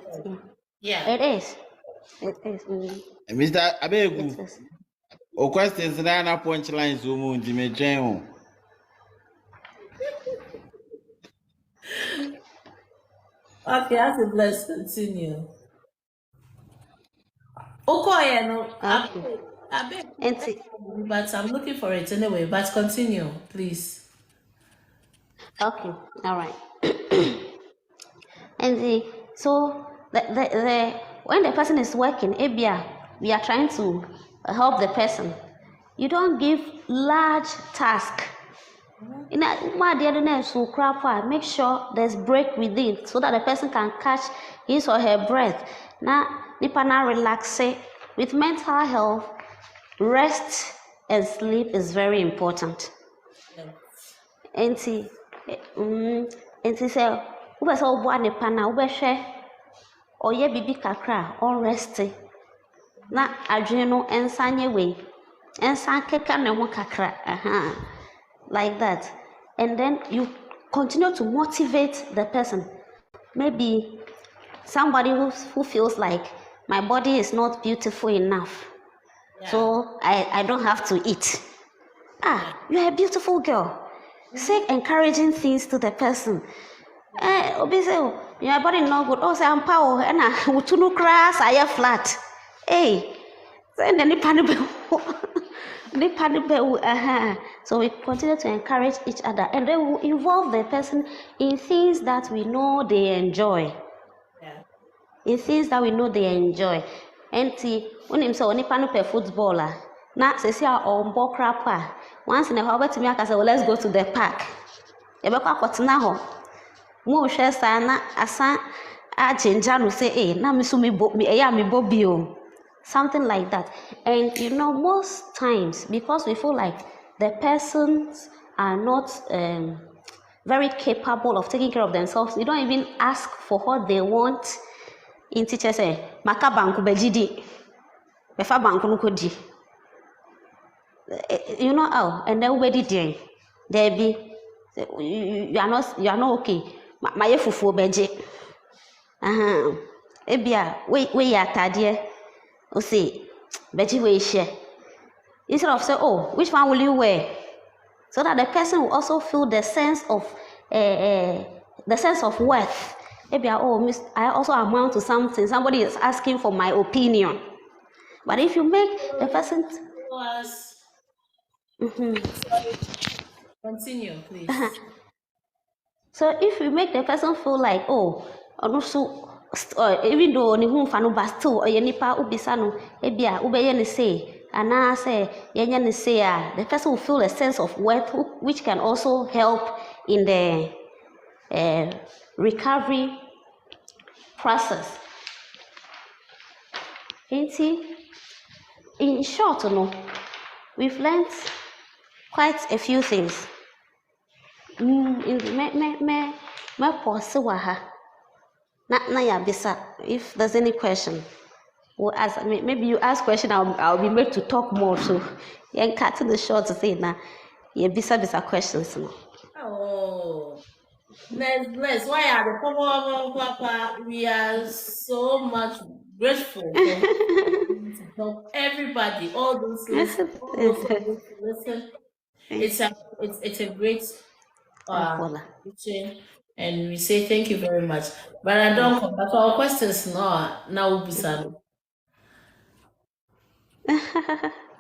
Yeah. It is. Mr. Abegu. O questions na punchlines umu ndimejeng. Okay, that's a bless. Continue. Okay, but I'm looking for it anyway. But continue, please. Okay, all right. And so when the person is working, ABIA, we are trying to help the person. You don't give large task. Make sure there's break within so that the person can catch his or her breath. Now, nipana relax. With mental health, rest and sleep is very important. And say, ube say obo nipana ube hwe oye bibi kakra on rest. Na adwene no ensanye we. Ensan keka ne ho kakra. Like that. And then you continue to motivate the person. Maybe somebody who feels like my body is not beautiful enough. Yeah. So I don't have to eat. you are a beautiful girl. Say encouraging things to the person. Obi say, your body not good. Oh, say I'm power. And I would no crass. I am flat. Hey, then the So we continue to encourage each other, and then we involve the person in things that we know they enjoy. In things that we know they enjoy. And when him say onipa no play football, na say on ball crap. Once in a while, to me, I say, well, let's go to the park. Ebekwa kwatena ho. Mo hwe sa na asa a chenja no say, na me so me bobi o. Something like that. And most times, because we feel like the persons are not very capable of taking care of themselves, we don't even ask for what they want. In teacher say, maka banku bejidi, befa banku no kodi. And then where did there be? You are not okay. My fufu beje. Ebia, we ya tadie. O say, beji we share. Instead of say, oh, which one will you wear? So that the person will also feel the sense of worth. Ebia, oh, I also amount to something. Somebody is asking for my opinion. But if you make the person Continue, please. So if you make the person feel like, oh, also, even though ni hu fanu basto or yenipa ubisa no ebia ubeye ne say ana say yenya ne say the person will feel a sense of worth, which can also help in the recovery process. In short, we've learned quite a few things. If there's any question, maybe you ask question, I'll be made to talk more. So you cut to the short to say now. Bisa questions. Oh, bless. Why are the Papa? We are so much grateful for to help everybody. All those listen. It's a great teaching, and we say thank you very much. But I don't come back to our questions now. Now we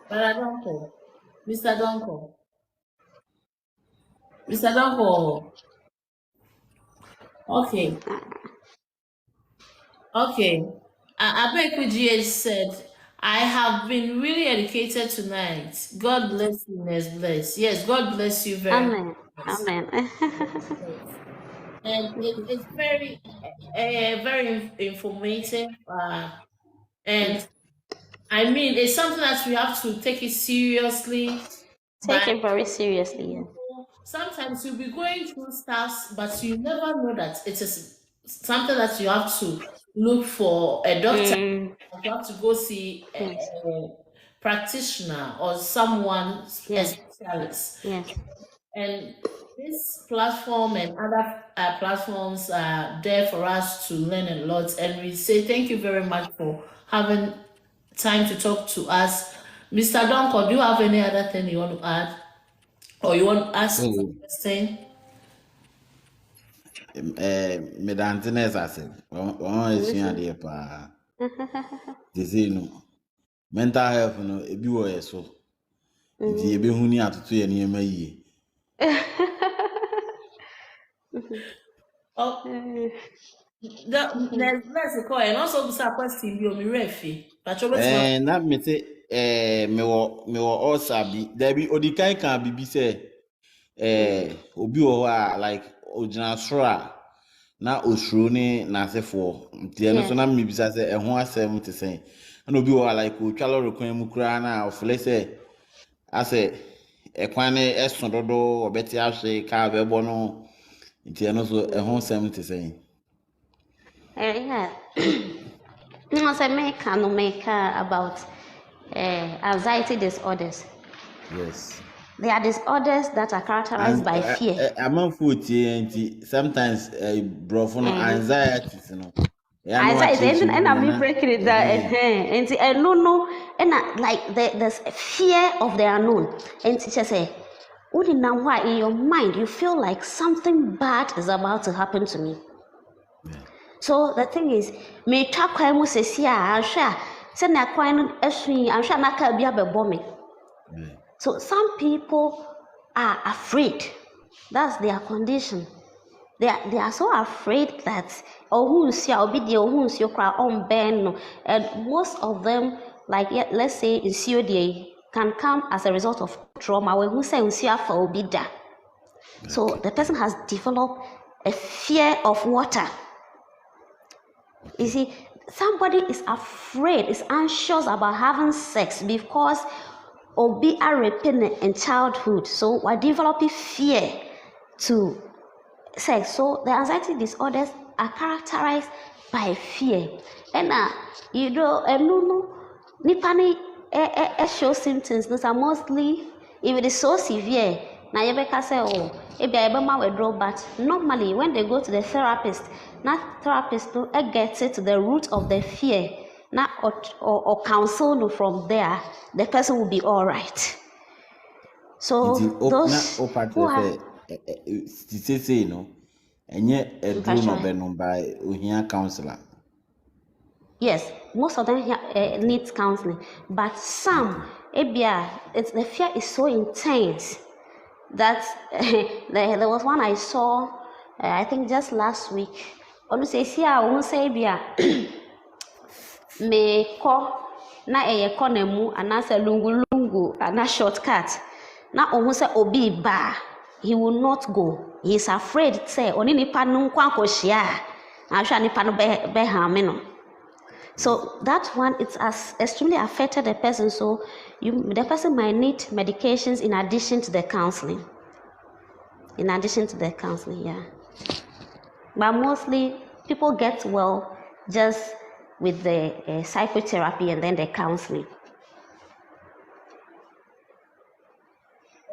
But I don't call. Mr. Donko. Mr. Donko. Okay. Abekuji said, I have been really educated tonight. God bless you, bless. Yes, God bless you very much. Amen. And it's very, very informative. And I mean, it's something that we have to take it seriously. Take it very seriously. Yeah. Sometimes you'll be going through stuff, but you never know that it is something that you have to look for a doctor. You have to go see a practitioner or someone, a specialist. Yes. And this platform and other platforms are there for us to learn a lot. And we say thank you very much for having time to talk to us. Mr. Donko, do you have any other thing you want to add? Or you want to ask a question? Medantenes asem. One is here pa. Mental health no ebi wo yeso. Nti ebe hu ni atoto ye ne yie. Let's call and also this question bi o mi refi. Na me say me wo osabi. There be odikan kan bibi say obi wo a like ojina soro na osuro ni na asefo. Nti eno so na me bisa say eho asem te sen. Na obi wo like otwalo rekwan mu kura na ofle say ase ekwan ne eson dodo obeti ahwe ka bebo no. Nti eno so eho asem te sen. Yeah. No, say make about anxiety disorders. Yes. There are disorders that are characterized by fear. Among 40, sometimes anxiety, Yeah, I no say achieve and I'm nana. breaking it down. And no, and like there's a fear of the unknown. And teacher say, what in now why in your mind you feel like something bad is about to happen to me. So the thing is, me talk kwai mu sesi a ahwa se na kwai no asui ahwa na ka bia bebo me. So some people are afraid. That's their condition. They are so afraid that and most of them, like let's say in CODA, can come as a result of trauma. So the person has developed a fear of water. You see, somebody is afraid, is anxious about having sex because obi are raping in childhood. So we're developing fear to sex. So the anxiety disorders are characterized by fear. And you know, nipani show symptoms. Those are mostly, if it is so severe, now you better say, oh, maybe I withdraw. But normally, when they go to the therapist, not therapist to get it to the root of the fear, not or counsel from there, the person will be all right. So those who are say no, enye edru no benum by ohia counselor. Yes, most of them need counseling, but some, the fear is so intense that there was one I saw, I think just last week. Onu say see I won't say me ko na ko na mu anasa lungu ana shortcut na ohun say obi ba he will not go. He is afraid say oni nipa no nkwa akohia ahwa nipa no be ha me no. So that one, it has extremely affected the person. So the person might need medications in addition to the counseling. Yeah. But mostly people get well just with the psychotherapy and then the counseling.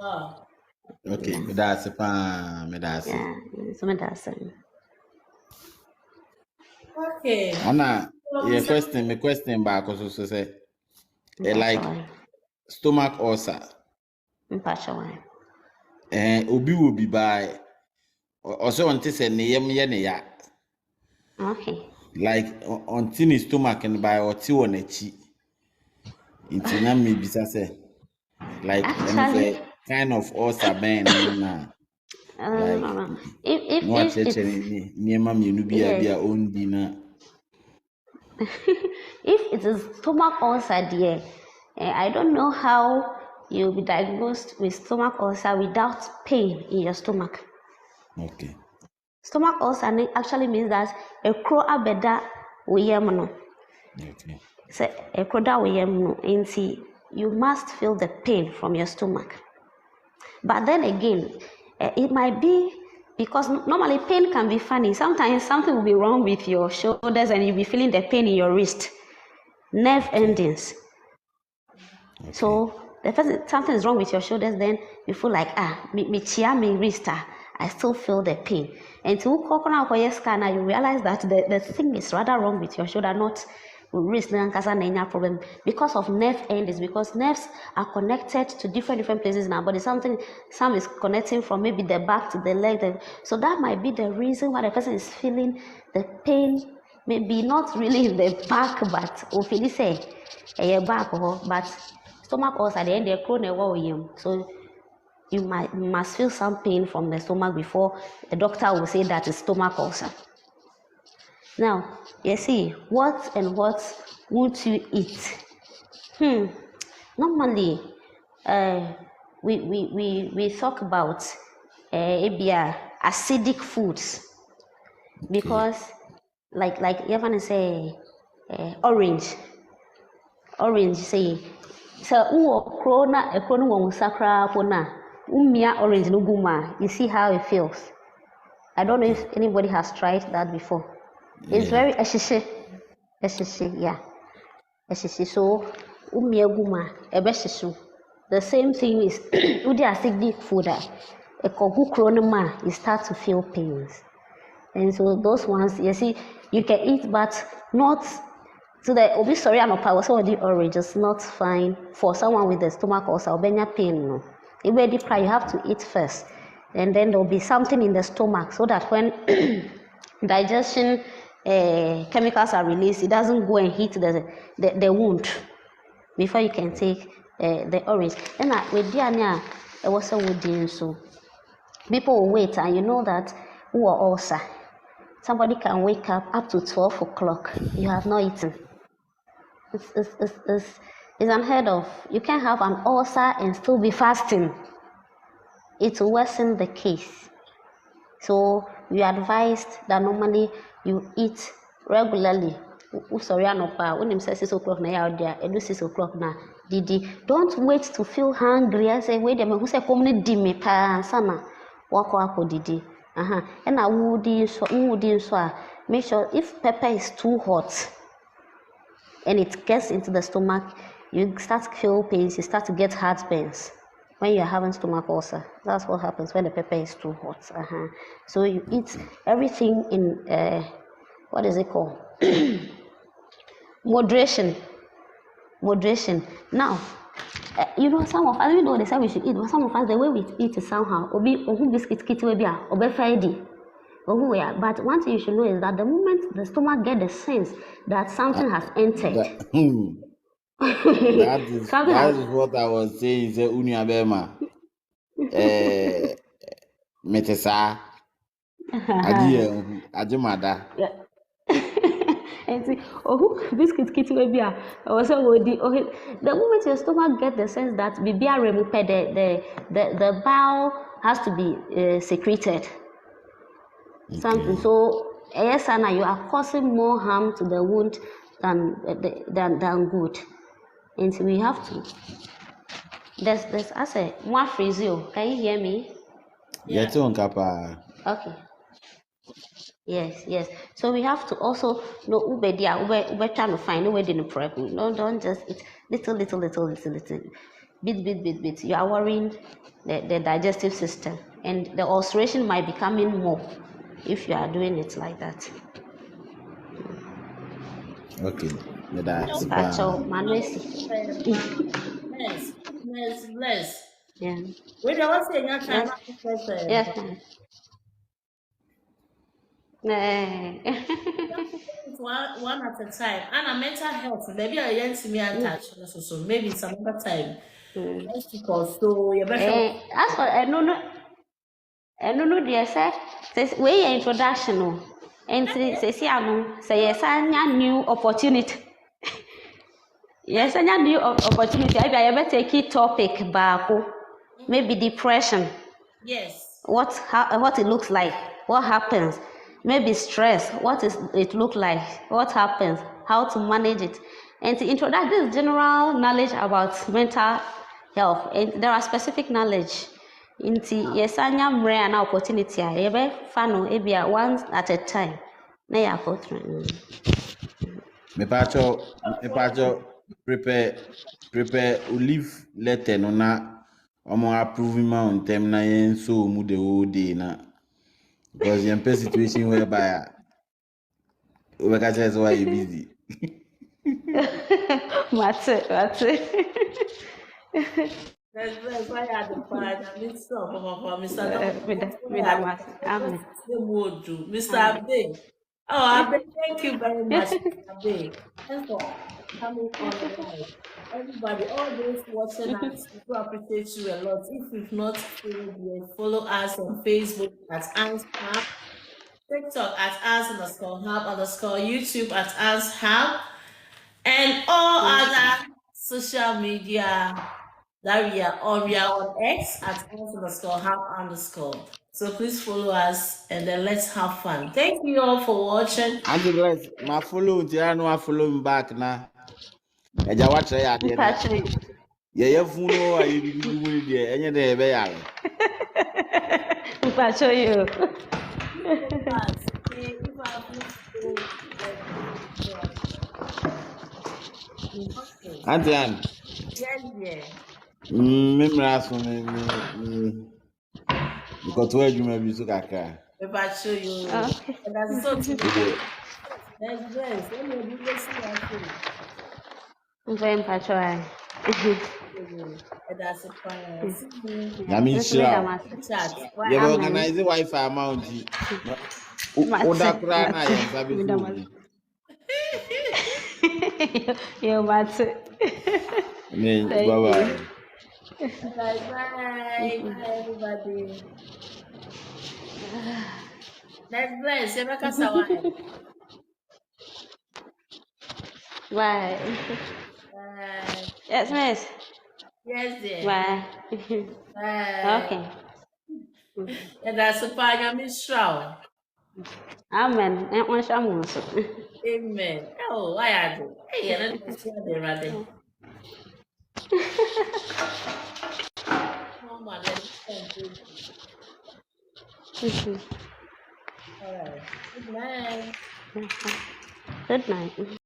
Wow. Okay, that's it. Yeah, so that's it. Okay. Anna, your question back also say, like stomach ulcer. Obi will be by. Also, until say ne ya. Okay. Like until his stomach and by or two on a chi. It's na maybe say like Actually, kind of ulcer ben na. Like if it's near mommy no be a own dinner. if it is stomach ulcer, dear, I don't know how you'll be diagnosed with stomach ulcer without pain in your stomach. Okay. Stomach ulcer actually means that a crow abeda uyemno. Okay. So a crow da uyemno, you must feel the pain from your stomach. But then again, it might be because normally pain can be funny. Sometimes something will be wrong with your shoulders and you'll be feeling the pain in your wrist. Nerve endings. Okay. So the first something is wrong with your shoulders, then you feel like me wrist, I still feel the pain. And to scan, you realize that the thing is rather wrong with your shoulder, not wrist problem because of nerve endings, because nerves are connected to different places in our body. Some is connecting from maybe the back to the leg. So that might be the reason why the person is feeling the pain, maybe not really in the back, but often say back, but stomach ulcer, the end they so you must feel some pain from the stomach before the doctor will say that it's stomach ulcer. Now, you see, what would you eat? Normally, we talk about acidic foods because, like you want to say, orange, say, so corona a corona sakra pona orange no guma. You see how it feels. I don't know if anybody has tried that before. It's very eshishe, yeah. Eshishe. So guma ebeshisu. The same thing is with the acidic food. A kogu kronoma, you start to feel pains. And so those ones, you see, you can eat, but not to the obesity and power. So the orange is not fine for someone with the stomach ulcer or benya pain. No, you have to eat first, and then there will be something in the stomach so that when digestion chemicals are released, it doesn't go and hit the wound before you can take the orange. And with Diana, it was a wood so people will wait, and you know that who are ulcer. Somebody can wake up to 12 o'clock. You have not eaten. It's unheard of. You can't have an ulcer and still be fasting. It will worsen the case. So we advised that normally you eat regularly. Sorry, when you say 6 o'clock now, out there, and 6 o'clock now. Didi, don't wait to feel hungry. I say, wait a minute, who say come ni dimi pa sana wako didi. And I would make sure if pepper is too hot and it gets into the stomach, you start to feel pains, you start to get heartburns when you're having stomach ulcer. That's what happens when the pepper is too hot. So you eat everything in what is it called? Moderation. Now, you know, some of us, we know they say we should eat, but some of us, the way we eat is somehow. Biscuit kit will be Friday. But one thing you should know is that the moment the stomach gets the sense that something has entered, that is what I was saying. Say Unia Bema, Metesa, Ajimada. And see, biscuit kitty will be also the moment your stomach gets the sense that the bowel has to be secreted. Okay. Something so yes, Anna, you are causing more harm to the wound than good. And so we have to. There's I say one freeze you. Can you hear me? Yeah. Okay. Yes. So we have to also know we're trying to find a way to prep. No, don't just eat little, bit. You are worrying the digestive system, and the ulceration might be coming more if you are doing it like that. Okay. That's Bless. Yeah. Wait, I was saying Yes. One at a time. And a mental health, maybe I didn't see me attach. So maybe some other time. So you better. As for I don't know, dear sir. Says we introduction, no. And say yes, I new opportunity. Yes, I new opportunity. I better take it topic back. Maybe depression. Yes. What it looks like, what happens, maybe stress, what is it look like, what happens, how to manage it, and to introduce this general knowledge about mental health. And there are specific knowledge into yesanya mre an opportunity ebe fano ebia once at a time na ya go through. Me pacho prepare leave letter no na omo approve ma on time na yen so mu the whole day na because you in situation whereby we can say why you busy. That's why I had the pride. I mean, stop, Mr. Mr. Abe. Oh, Abe, thank you very much, Abe. Thanks for coming on live. Everybody, all those watching us, we do appreciate you a lot. If you've not followed yet, follow us on Facebook at Anns-Hub, TikTok at Anns_Hub_, YouTube at Anns-Hub, and all other social media that we are on X at Anns_Hub_. So please follow us and then let's have fun. Thank you all for watching. And bless my follow follow back now. Eja watch ya dey. Yeah, funo are you doing there? Any day be ya. Show you. Auntie Ann. Yeah. Memra so me because where you may be so kaka. If I show you, Okay. and that's so to That's best. Let me do this thing. Very patrol. And that's a fire. See you. Nyame This made a nhyira wo. master. Chat. Yɛbɛ Amen. organize Wi-Fi amount yi. Woda Mate. koraa na yɛn nsa Mate. bɛsɛ wo mu. Yo, mate. Amen. Thank Bye-bye. you. Bye bye. Bye everybody. That's bless. You make us away. Bye. Bye. Yes, miss. Yes, dear. Bye. Bye. Okay. And that's a fire. Miss Shroud. Amen. Amen. Oh, why I do? Hey, I don't see the rather. Oh my God. All right. Good night. Good night.